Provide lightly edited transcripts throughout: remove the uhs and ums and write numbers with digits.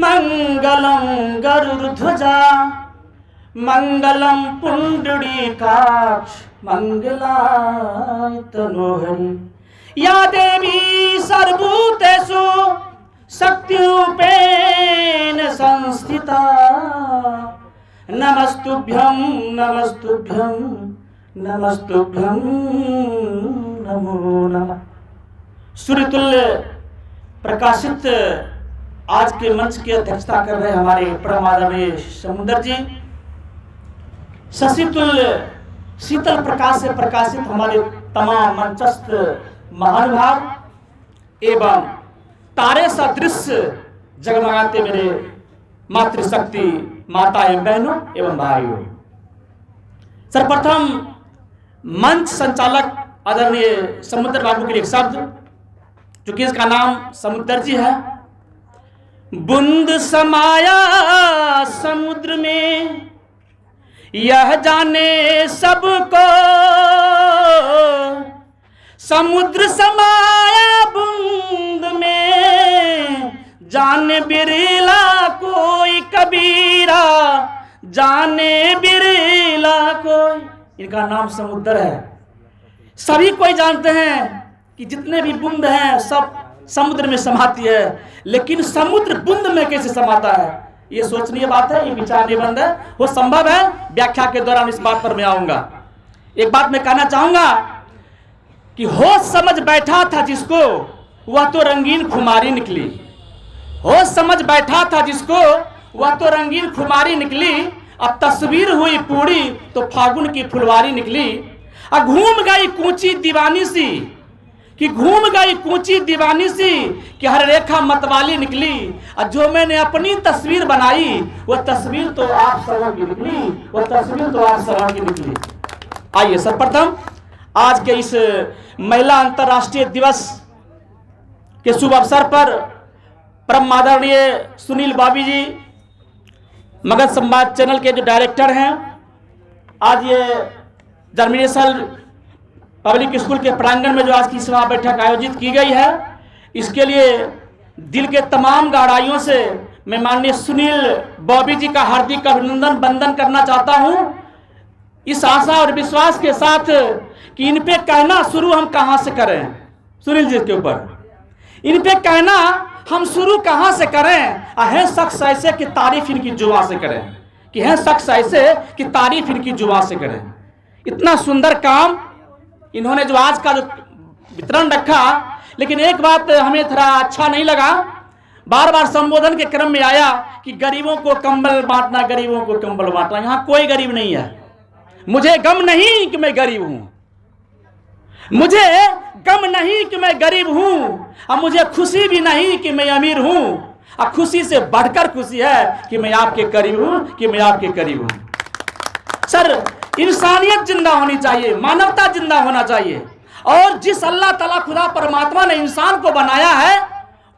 मंगलम गरुड़ध्वजा मंगलम पुंडरीकाक्ष मंगलाय तनोहरि या देवी सर्वभूतेषु शक्तिरूपेण संस्थिता नमस्तुभ्यं नमस्तुभ्यं नमस्तुभ्यं नमो नमः। सूर्यतुल्य प्रकाशित आज के मंच की अध्यक्षता कर रहे हमारे परम आदरणीय समुद्र जी, शशितुल्य शीतल प्रकाश से प्रकाशित हमारे तमाम मंचस्थ महानुभाव एवं तारे सदृश जगमगाते मेरे मातृशक्ति माता एवं बहनों एवं भाइयों। सर्वप्रथम मंच संचालक आदरणीय समुद्र बाबू के लिए एक शब्द, चूंकि इसका नाम समुद्र जी है। बूंद समाया समुद्र में यह जाने सबको, समुद्र समाया बूंद में जाने बिरला कोई कबीरा, जाने बिरला कोई। इनका नाम समुद्र है। सभी कोई जानते हैं कि जितने भी बूंद हैं सब समुद्र में समाती है, लेकिन समुद्र बूंद में कैसे समाता है ये सोचनीय बात है, ये विचार निबंध है। वो संभव है, व्याख्या के दौरान इस बात पर मैं आऊंगा। एक बात मैं कहना चाहूंगा कि होश समझ बैठा था जिसको वह तो रंगीन खुमारी निकली। होश समझ बैठा था जिसको वह तो रंगीन खुमारी निकली। अब तस्वीर हुई पूरी तो फागुन की फुलवारी निकली। अब घूम गई कूची दीवानी सी, कि घूम गई कूची दीवानी सी, कि हर रेखा मतवाली निकली। और जो मैंने अपनी तस्वीर बनाई वह तस्वीर तो आप सबों की निकली, वह तस्वीर तो आप सबों की निकली। आइए सर्वप्रथम आज के इस महिला अंतर्राष्ट्रीय दिवस के शुभ अवसर पर परम आदरणीय सुनील बाबी जी, मगध संवाद चैनल के जो डायरेक्टर हैं, आज ये जर्मिनेशन पब्लिक स्कूल के प्रांगण में जो आज की सभा बैठक आयोजित की गई है, इसके लिए दिल के तमाम गहराइयों से मैं माननीय सुनील बॉबी जी का हार्दिक अभिनंदन वंदन करना चाहता हूं, इस आशा और विश्वास के साथ कि इन पे कहना शुरू हम कहां से करें। सुनील जी के ऊपर इन पे कहना हम शुरू कहां से करें। है शख्स ऐसे कि तारीफ इनकी जुबान से करें, कि है शख्स ऐसे कि तारीफ इनकी जुबान से करें। इतना सुंदर काम इन्होंने जो आज का जो वितरण रखा, लेकिन एक बात हमें थोड़ा अच्छा नहीं लगा, बार बार संबोधन के क्रम में आया कि गरीबों को कंबल बांटना, गरीबों को कंबल बांटना। यहां कोई गरीब नहीं है। मुझे गम नहीं कि मैं गरीब हूं, मुझे गम नहीं कि मैं गरीब हूं, और मुझे खुशी भी नहीं कि मैं अमीर हूं। और खुशी से बढ़कर खुशी है कि मैं आपके करीब हूं, कि मैं आपके करीब हूं। सर, इंसानियत जिंदा होनी चाहिए, मानवता जिंदा होना चाहिए। और जिस अल्लाह ताला खुदा परमात्मा ने इंसान को बनाया है,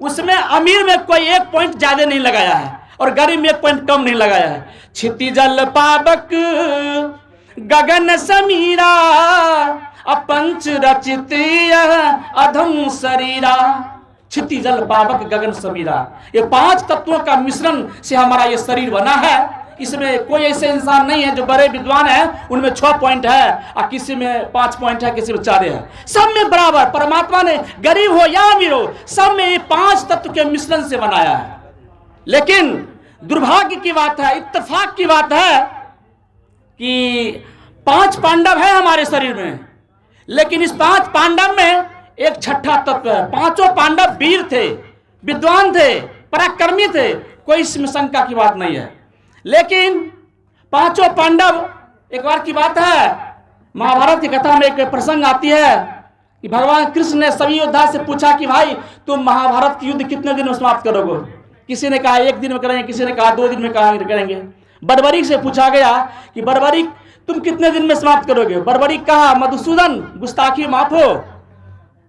उसमें अमीर में कोई एक पॉइंट ज्यादा नहीं लगाया है और गरीब में एक पॉइंट कम नहीं लगाया है। छिति जल पावक गगन समीरा, अपंच रचित अधम शरीरा। छिति जल पावक गगन समीरा, ये 5 तत्वों का मिश्रण से हमारा ये शरीर बना है। इसमें कोई ऐसे इंसान नहीं है जो बड़े विद्वान है उनमें 6 पॉइंट है और किसी में 5 पॉइंट है, किसी में 4 है। सब में बराबर परमात्मा ने गरीब हो या अमीर हो, सब में ये 5 तत्व के मिश्रण से बनाया है। लेकिन दुर्भाग्य की बात है, इत्तेफाक की बात है कि 5 पांडव है हमारे शरीर में, लेकिन इस 5 पांडव में एक छठा तत्व है। 5 पांडव वीर थे, विद्वान थे, पराक्रमी थे, कोई इसमें शंका की बात नहीं है। लेकिन 5 पांडव, एक बार की बात है, महाभारत की कथा में एक प्रसंग आती है कि भगवान कृष्ण ने सभी योद्धा से पूछा कि भाई तुम महाभारत की युद्ध कितने दिन में समाप्त करोगे। किसी ने कहा 1 दिन में करेंगे, किसी ने कहा 2 दिन में करेंगे। बर्बरीक से पूछा गया कि बर्बरीक तुम कितने दिन में समाप्त करोगे। बर्बरीक कहा, मधुसूदन गुस्ताखी माफ हो,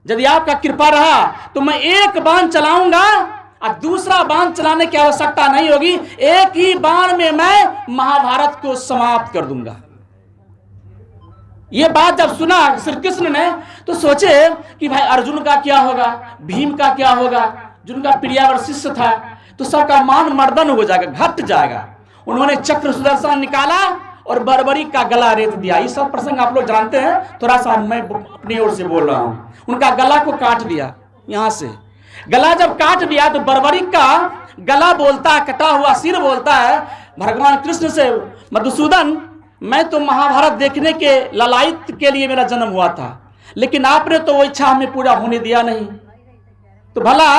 यदि आपका कृपा रहा तो मैं एक बाण चलाऊंगा और दूसरा बाण चलाने की आवश्यकता नहीं होगी, एक ही बाण में मैं महाभारत को समाप्त कर दूंगा। यह बात जब सुना श्री कृष्ण ने तो सोचे कि भाई अर्जुन का क्या होगा, भीम का क्या होगा, जिनका प्रियवर शिष्य था। तो सबका मान मर्दन हो जाएगा, घट जाएगा। उन्होंने चक्र सुदर्शन निकाला और बर्बरीक का गला रेत दिया। ये सब प्रसंग आप लोग जानते हैं, थोड़ा सा मैं अपनी ओर से बोल रहा हूँ। उनका गला को काट दिया, यहाँ से गला जब काट दिया तो बर्बरीक का गला बोलता है, कटा हुआ सिर बोलता है भगवान कृष्ण से, मधुसूदन मैं तो महाभारत देखने के ललायत के लिए मेरा जन्म हुआ था, लेकिन आपने तो वो इच्छा हमें पूरा होने दिया नहीं, तो भला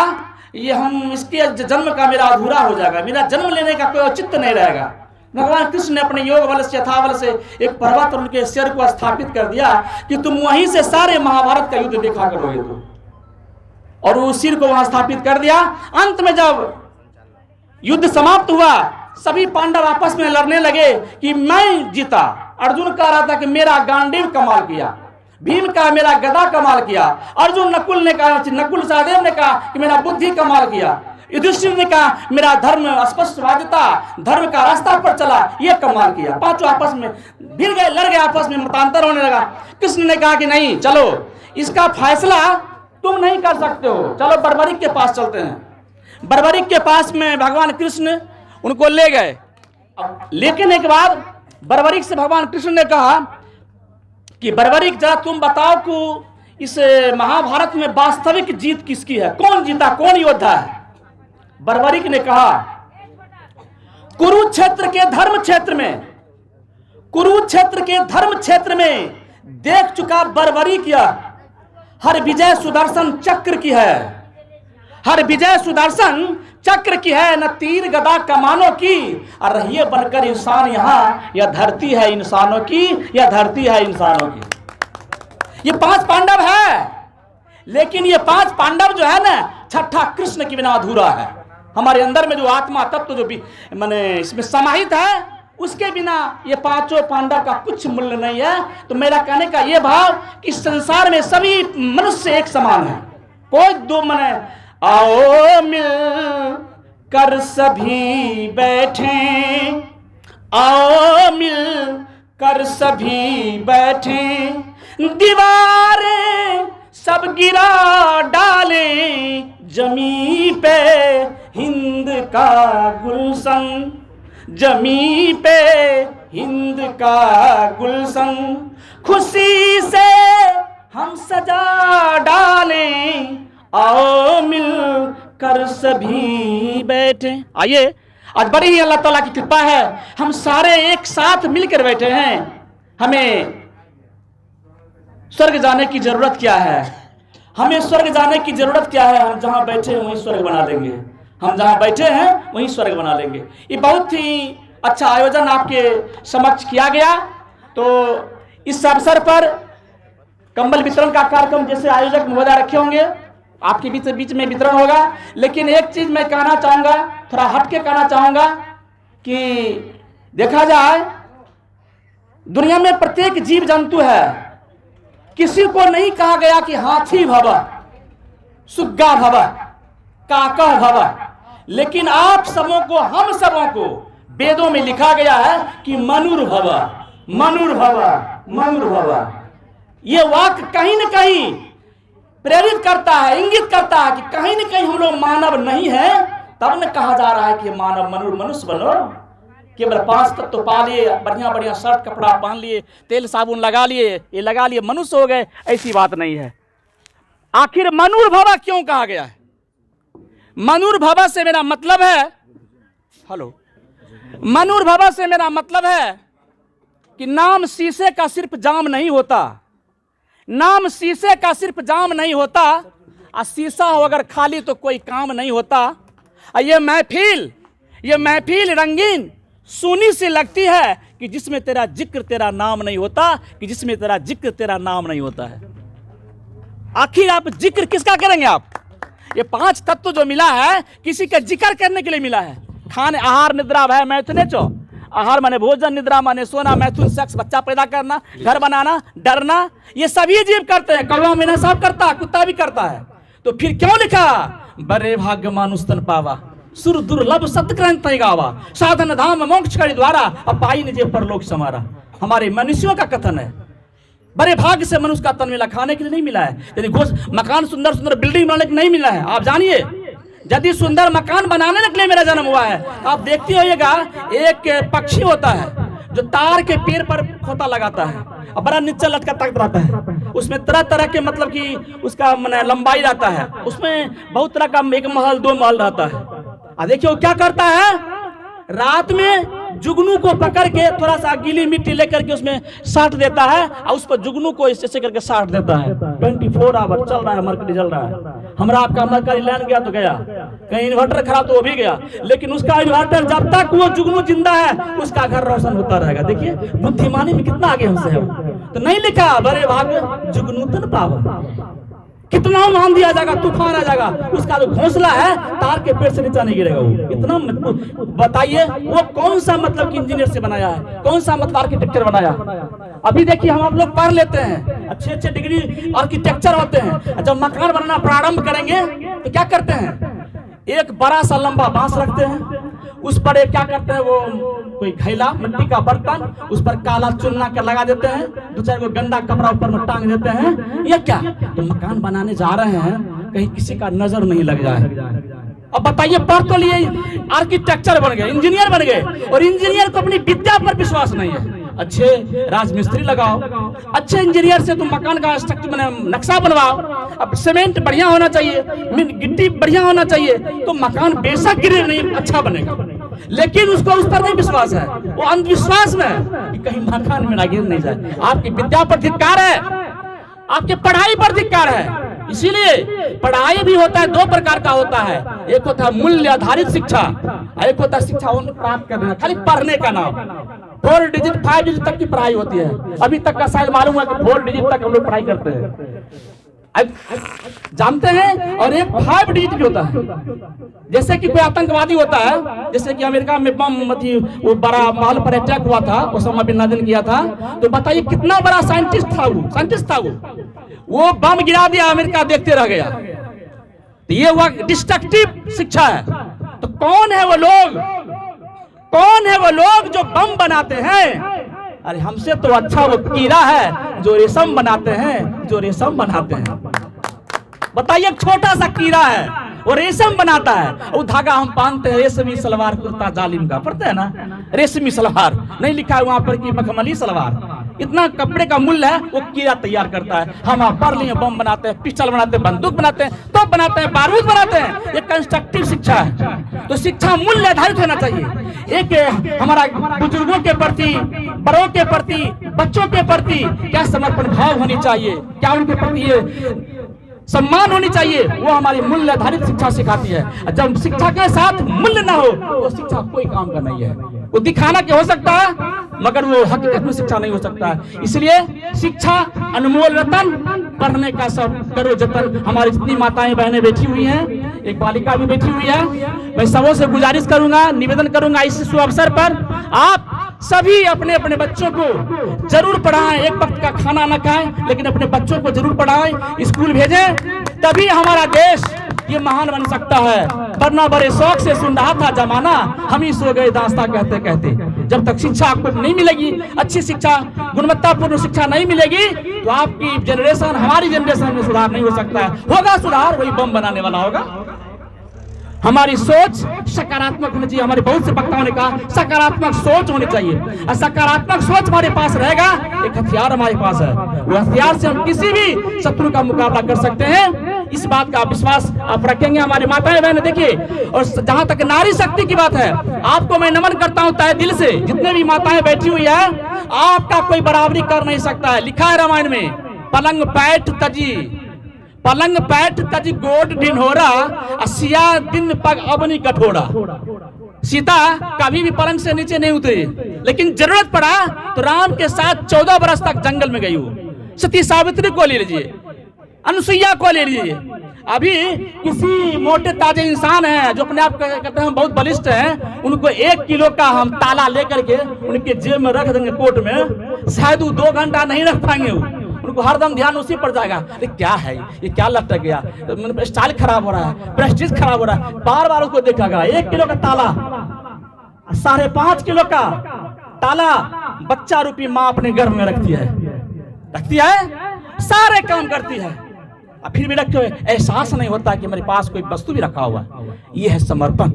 ये हम इसके जन्म का मेरा अधूरा हो जाएगा, मेरा जन्म लेने का कोई औचित्य नहीं रहेगा। भगवान कृष्ण ने अपने योग बल से यथाबल से एक पर्वत और उनके सिर को स्थापित कर दिया कि तुम वहीं से सारे महाभारत का युद्ध देखा करोगे तुम, और उस सिर को वहां स्थापित कर दिया। अंत में जब युद्ध समाप्त हुआ, सभी पांडव आपस में लड़ने लगे कि मैं जीता। अर्जुन कह रहा था कि मेरा गांडीव कमाल किया, भीम का मेरा गदा कमाल किया, अर्जुन नकुल सहदेव ने कहा कि मेरा बुद्धि कमाल किया, युधिष्ठिर ने कहा मेरा धर्म स्पष्टवादिता, धर्म का रास्ता पर चला, ये कमाल किया। पांचों आपस में भिड़ गए, लड़ गए, आपस में मतांतर होने लगा। कृष्ण ने कहा कि नहीं, चलो इसका फैसला तुम नहीं कर सकते हो, चलो बर्बरीक के पास चलते हैं। बर्बरीक के पास में भगवान कृष्ण उनको ले गए। लेकिन के बाद बर्बरीक से भगवान कृष्ण ने कहा कि बर्बरीक जरा तुम बताओ कि इस महाभारत में वास्तविक जीत किसकी है, कौन जीता, कौन योद्धा है। बर्बरीक ने कहा कुरुक्षेत्र के धर्म क्षेत्र में देख चुका बर्बरीक यह हर विजय सुदर्शन चक्र की है, हर विजय सुदर्शन चक्र की है, न तीर गदा कमानों की। और रहिए बनकर इंसान यहाँ, यह धरती है इंसानों की, यह धरती है इंसानों की। ये 5 पांडव है, लेकिन ये 5 पांडव जो है ना, छठा कृष्ण के बिना अधूरा है। हमारे अंदर में जो आत्मा तत्व जो भी माने इसमें समाहित है, उसके बिना ये 5 पांडव का कुछ मूल्य नहीं है। तो मेरा कहने का ये भाव कि संसार में सभी मनुष्य एक समान है, कोई दो माने आओ मिल कर सभी बैठे, आओ मिल कर सभी बैठे, दीवारें सब गिरा डाले जमी पे हिंद का गुलशन, जमी पे हिंद का गुलशन, खुशी से हम सजा डालें, आओ मिल कर सभी बैठे। आइए, आज बड़ी ही अल्लाह ताला की कृपा है, हम सारे एक साथ मिलकर बैठे हैं। हमें स्वर्ग जाने की जरूरत क्या है, हमें स्वर्ग जाने की जरूरत क्या है। हम जहां बैठे हैं वहीं स्वर्ग बना लेंगे, हम जहां बैठे हैं वहीं स्वर्ग बना लेंगे। ये बहुत ही अच्छा आयोजन आपके समक्ष किया गया। तो इस अवसर पर कंबल वितरण का कार्यक्रम जैसे आयोजक महोदय रखे होंगे, आपके बीच में वितरण होगा। लेकिन एक चीज मैं कहना चाहूंगा, थोड़ा हटके कहना चाहूंगा कि देखा जाए दुनिया में प्रत्येक जीव जंतु है, किसी को नहीं कहा गया कि हाथी भव, सुग्गा भव, काका भव, लेकिन आप सबों को, हम सबों को वेदों में लिखा गया है कि मनुर्भव, मनुर्भव, मनुर्भव। ये वाक्य कहीं न कहीं प्रेरित करता है, इंगित करता है कि कहीं न कहीं हम लोग मानव नहीं है। तब न कहा जा रहा है कि मानव मनुष्य बनो, केवल 5 तत्व पा लिए, बढ़िया बढ़िया शर्ट कपड़ा पहन लिए, तेल साबुन लगा लिए, ये लगा लिए, मनुष्य हो गए, ऐसी बात नहीं है। आखिर मनुर्भव क्यों कहा गया है? मनुर्भव से मेरा मतलब है, हेलो, मनुर्भव से मेरा मतलब है कि नाम शीशे का सिर्फ जाम नहीं होता, नाम शीशे का सिर्फ जाम नहीं होता, और शीशा हो अगर खाली तो कोई काम नहीं होता। ये महफिल रंगीन सुनी सी लगती है कि जिसमें तेरा जिक्र तेरा नाम नहीं होता, कि जिसमें तेरा जिक्र तेरा नाम नहीं होता है। आखिर आप जिक्र किसका करेंगे? आप ये 5 तत्व जो मिला है किसी का जिक्र करने के लिए मिला है। खाने, आहार, निद्रा, भय, मैथुने चो। आहार माने भोजन, निद्रा माने सोना, मैथुन सेक्स, बच्चा पैदा करना, घर बनाना, डरना, ये सभी जीव करते हैं। कौवा मेना सब करता है, कुत्ता भी करता है। तो फिर क्यों लिखा बरे भाग्य मानुष तन पावा, सुर दुर्लभ सत्क्रंत गावा, साधन धाम मोक्ष करी द्वारा, अब पाई निजे परलोक समारा। हमारे मनुष्यों का कथन है, बड़े भाग्य से मनुष्य का तन मिला, खाने के लिए नहीं मिला है। यदि मकान सुंदर सुंदर बिल्डिंग बनाने के नहीं मिला है। आप जानिए यदि सुंदर मकान बनाने के लिए मेरा जन्म हुआ है। आप देखते होइएगा, एक पक्षी होता है जो तार के पेड़ पर खोता लगाता है और बड़ा नीचे लटका रहता है। उसमें तरह तरह के मतलब कि उसका लंबाई रहता है, उसमें बहुत तरह का एक महल 2 महल रहता है। और देखिए वो क्या करता है, रात में जुगनू को पकड़ के थोड़ा सा गीली मिट्टी लेकर के उसमें साट देता है और उस पर जुगनू को ऐसे करके साट देता है। 24 आवर चल रहा है, मरकरी चल रहा है। हमारा आपका मरकरी लैंड गया तो गया, कहीं इन्वर्टर खराब तो वो भी गया, लेकिन उसका इन्वर्टर जब तक वो जुगनू जिंदा है उसका घर रोशन होता रहेगा। देखिए बुद्धिमानी में कितना आगे हमसे है। तो नहीं लिखा बड़े भाग जुगनू तन पावा, कितना मान दिया जाएगा, तूफान आ जाएगा, उसका जो घोंसला है तार के पेड़ से नीचे नहीं गिरेगा। वो इतना बताइए वो कौन सा मतलब कि इंजीनियर से बनाया है, कौन सा मतलब आर्किटेक्चर बनाया। अभी देखिए हम आप लोग पढ़ लेते हैं, अच्छे डिग्री आर्किटेक्चर होते हैं, जब मकान बनाना प्रारंभ करेंगे तो क्या करते हैं, एक बड़ा सा लंबा बांस रखते हैं, उस पर क्या करते हैं, वो कोई घैला मिट्टी का बर्तन, उस पर काला चुन्ना कर लगा देते हैं, 2-4 को गंदा कपड़ा ऊपर में टांग देते हैं। ये क्या, तो मकान बनाने जा रहे हैं, कहीं किसी का नजर नहीं लग जाए। अब बताइए, पढ़ तो लिए, आर्किटेक्चर बन गए, इंजीनियर बन गए, और इंजीनियर को अपनी विद्या पर विश्वास नहीं है। अच्छे राजमिस्त्री लगाओ, अच्छे इंजीनियर से तुम मकान का स्ट्रक्चर नक्शा बनवाओ। अब सीमेंट बढ़िया होना चाहिए, गिट्टी बढ़िया होना चाहिए, तो मकान बेशक गिरे नहीं अच्छा बनेगा, लेकिन उसको उस पर नहीं विश्वास है, वो अंधविश्वास में है कि कहीं मकान में ना गिर नहीं जाए। आपकी विद्या पर धिक्कार है, आपके पढ़ाई पर धिक्कार है। इसीलिए पढ़ाई भी होता है, 2 प्रकार का होता है, एक होता है मूल्य आधारित शिक्षा, एक होता है शिक्षा प्राप्त करना, खाली पढ़ने का नाम। 4 डिजिट 5 डिजिट तक की पढ़ाई होती है। अभी तक का शायद मालूम है कि 4 डिजिट तक हम लोग पढ़ाई करते हैं, जानते हैं। और एक 5 डिजिट भी होता है, जैसे कि कोई आतंकवादी होता है, जैसे कि अमेरिका में बम वो बड़ा महल पर अटैक हुआ था, ओसामा बिन लादेन किया था, तो बताइए कितना बड़ा साइंटिस्ट था वो बम गिरा दिया, अमेरिका देखते रह गया। तो ये हुआ डिस्ट्रक्टिव शिक्षा है। तो कौन है वो लोग जो बम बनाते हैं? अरे हमसे तो अच्छा वो कीड़ा है जो रेशम बनाते हैं, बताइए छोटा सा कीड़ा है, वो रेशम बनाता है, वो धागा हम पहनते हैं, रेशमी सलवार कुर्ता जालिम का, पढ़ते हैं ना, रेशमी सलवार नहीं लिखा है वहां पर कि मखमली सलवार। इतना कपड़े का मूल्य है, वो कीड़ा तैयार करता है। हम आप पढ़ लिए, बम बनाते हैं, पिस्टल बनाते हैं, बंदूक बनाते हैं, तोप बनाते हैं, बारूद बनाते हैं। ये कंस्ट्रक्टिव शिक्षा है। तो शिक्षा मूल्य आधारित होना चाहिए। एक हमारा बुजुर्गों के प्रति, बड़ों के प्रति, बच्चों के प्रति क्या समर्पण भाव होनी चाहिए, क्या उनके प्रति ये सम्मान होनी चाहिए, वो हमारी मूल्य आधारित शिक्षा सिखाती है। जब शिक्षा के साथ मूल्य ना हो तो शिक्षा कोई काम का नहीं है। वो दिखाना क्या हो सकता है, मगर वो हकीकत में शिक्षा नहीं हो सकता है। इसलिए शिक्षा अनमोल रतन, पढ़ने का सब करो जतन। हमारी जितनी माताएं बहनें बैठी हुई हैं, एक बालिका भी बैठी हुई है, मैं सबों से गुजारिश करूंगा, निवेदन करूंगा, इस शुभ अवसर पर आप सभी अपने अपने बच्चों को जरूर पढ़ाएं। एक वक्त का खाना न खाएं, लेकिन अपने बच्चों को जरूर पढ़ाएं, स्कूल भेजें, तभी हमारा देश ये महान बन सकता है। वरना बड़े शौक से सुन रहा था जमाना, हम ही सो गए दास्ता कहते कहते। जब तक शिक्षा आपको नहीं मिलेगी, अच्छी शिक्षा, गुणवत्तापूर्ण शिक्षा नहीं मिलेगी, तो आपकी जनरेशन, हमारी जनरेशन में सुधार नहीं हो सकता है। होगा सुधार, वही बम बनाने वाला होगा। हमारी सोच सकारात्मक होनी चाहिए। हमारे बहुत से वक्ताओं ने कहा सकारात्मक सोच होनी चाहिए, और सकारात्मक सोच हमारे पास रहेगा, एक हथियार हमारे पास है, वो हथियार से हम किसी भी शत्रु का मुकाबला कर सकते हैं। इस बात का विश्वास आप रखेंगे हमारी माताएं बहनें। देखिए, और जहां तक नारी शक्ति की बात है, आपको मैं नमन करता हूं तहे दिल से। जितने भी माताएं बैठी हुई है, आपका कोई बराबरी कर नहीं सकता है। लिखा है रामायण में, पलंग पैठ तजी गोड ढिढोरा, सिया दिन पग अबनी कठोरा। सीता कभी भी पलंग से नीचे नहीं उतरी, लेकिन जरूरत पड़ा तो राम के साथ 14 बरस तक जंगल में गई हो। सती सावित्री को ले लीजिए, अनुसुईया को ले लीजिए। अभी किसी मोटे ताजे इंसान हैं जो अपने आप कहते हैं बहुत बलिष्ठ हैं, उनको 1 किलो का हम ताला लेकर के उनके जेब में रख देंगे कोट में, शायद वो 2 घंटा नहीं रख पाएंगे। उनको हरदम ध्यान उसी पर जाएगा, अरे क्या है ये, क्या लटक गया, स्टाइल खराब हो रहा है, प्रेस्टीज खराब हो रहा है, बार बार उसको देखेगा। 1 किलो का ताला, 5.5 किलो का ताला बच्चा रूपी माँ अपने गर्भ में रखती है, सारे काम करती है। फिर भी रखे हुए एहसास नहीं होता कि मेरे पास कोई वस्तु भी रखा हुआ है। ये है समर्पण।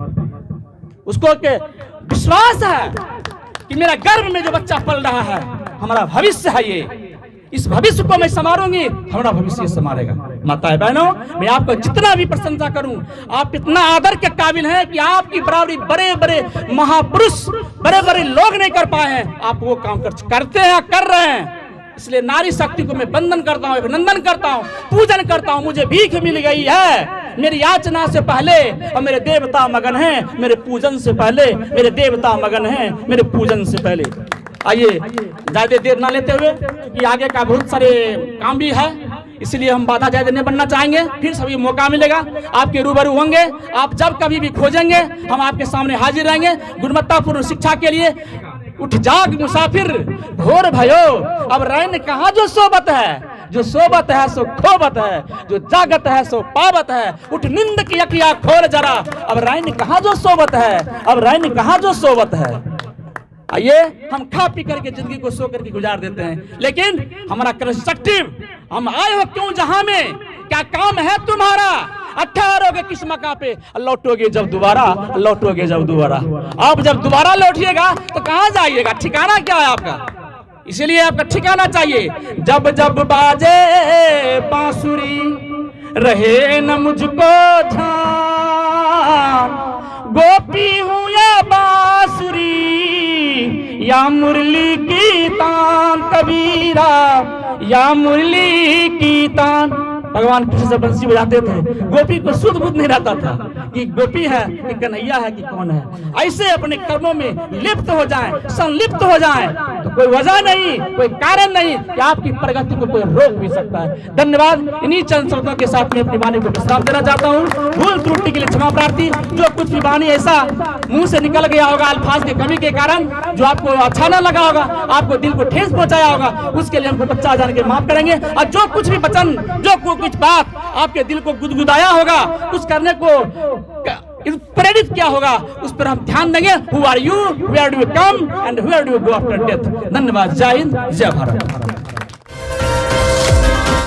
उसको के विश्वास है कि मेरा गर्भ में जो बच्चा पल रहा है हमारा भविष्य है, ये इस भविष्य को मैं संवारूंगी, हमारा भविष्य संवारेगा। माताएं बहनों, मैं आपको जितना भी प्रशंसा करूं, आप इतना आदर के काबिल हैं कि आपकी बराबरी बड़े बड़े महापुरुष, बड़े बड़े लोग नहीं कर पाए हैं। आप वो काम करते हैं, कर रहे हैं। इसलिए नारी शक्ति को मैं वंदन करता हूँ, अभिनंदन करता हूँ, पूजन करता हूँ। मुझे भीख मिल गई है मेरी याचना से पहले, और मेरे देवता मगन हैं मेरे पूजन से पहले, मेरे देवता मगन हैं मेरे पूजन से पहले। आइए ज्यादा देर ना लेते हुए, क्योंकि आगे का बहुत सारे काम भी है, इसलिए हम बाधा ज्यादा नहीं बनना चाहेंगे। फिर सभी मौका मिलेगा, आपके रूबरू होंगे। आप जब कभी भी खोजेंगे हम आपके सामने हाजिर रहेंगे गुणवत्तापूर्ण शिक्षा के लिए। उठ जाग मुसाफिर भोर भयो, अब रैन कहाँ जो सोबत है, जो सोबत है सो खोबत है, जो जागत है सो पावत है। उठ नींद की अखियां खोल जरा, अब रैन कहाँ जो सोबत है, अब रैन कहाँ जो सोबत है। आइए हम खा पी करके जिंदगी को सो करके गुजार देते हैं, लेकिन हमारा कंस्ट्रक्टिव, हम आए हो क्यों जहां में, क्या काम है तुम्हारा, ठहरोगे किस मकाम पे, लौटोगे जब दोबारा, लौटोगे जब दोबारा। आप जब दोबारा लौटिएगा तो कहां जाइएगा, ठिकाना क्या है आपका। इसीलिए आपका ठिकाना चाहिए। जब जब बाजे बांसुरी रहे न मुझको ध्यान, गोपी हूँ या बांसुरी या मुरली की तान, कबीरा या मुरली की तान। भगवान कृष्ण जब बंसी बजाते थे, गोपी को शुद्ध बुद्ध नहीं रहता था कि गोपी है कि कन्हैया है कि कौन है। ऐसे अपने कर्मों में लिप्त हो जाएं, संलिप्त हो जाएं, तो कोई वजह नहीं, कोई कारण नहीं कि आपकी प्रगति को कोई रोक भी सकता है। धन्यवाद। इन्हीं चंद शब्दों के साथ मैं अपनी वाणी को विश्राम देना चाहता हूँ। भूल त्रुटि के लिए क्षमा प्रार्थी। जो कुछ भी वाणी ऐसा मुंह से निकल गया होगा अल्फाज की कमी के कारण, जो आपको अच्छा न लगा होगा, आपको दिल को ठेस पहुंचाया होगा, उसके लिए हमको 50 जान के माफ करेंगे। और जो कुछ भी वचन, जो कुछ बात आपके दिल को गुदगुदाया होगा, कुछ करने को प्रेरित किया होगा, उस पर हम ध्यान देंगे। Who are you? Where do you come? And where do you go after death? धन्यवाद। जय हिंद, जय भारत।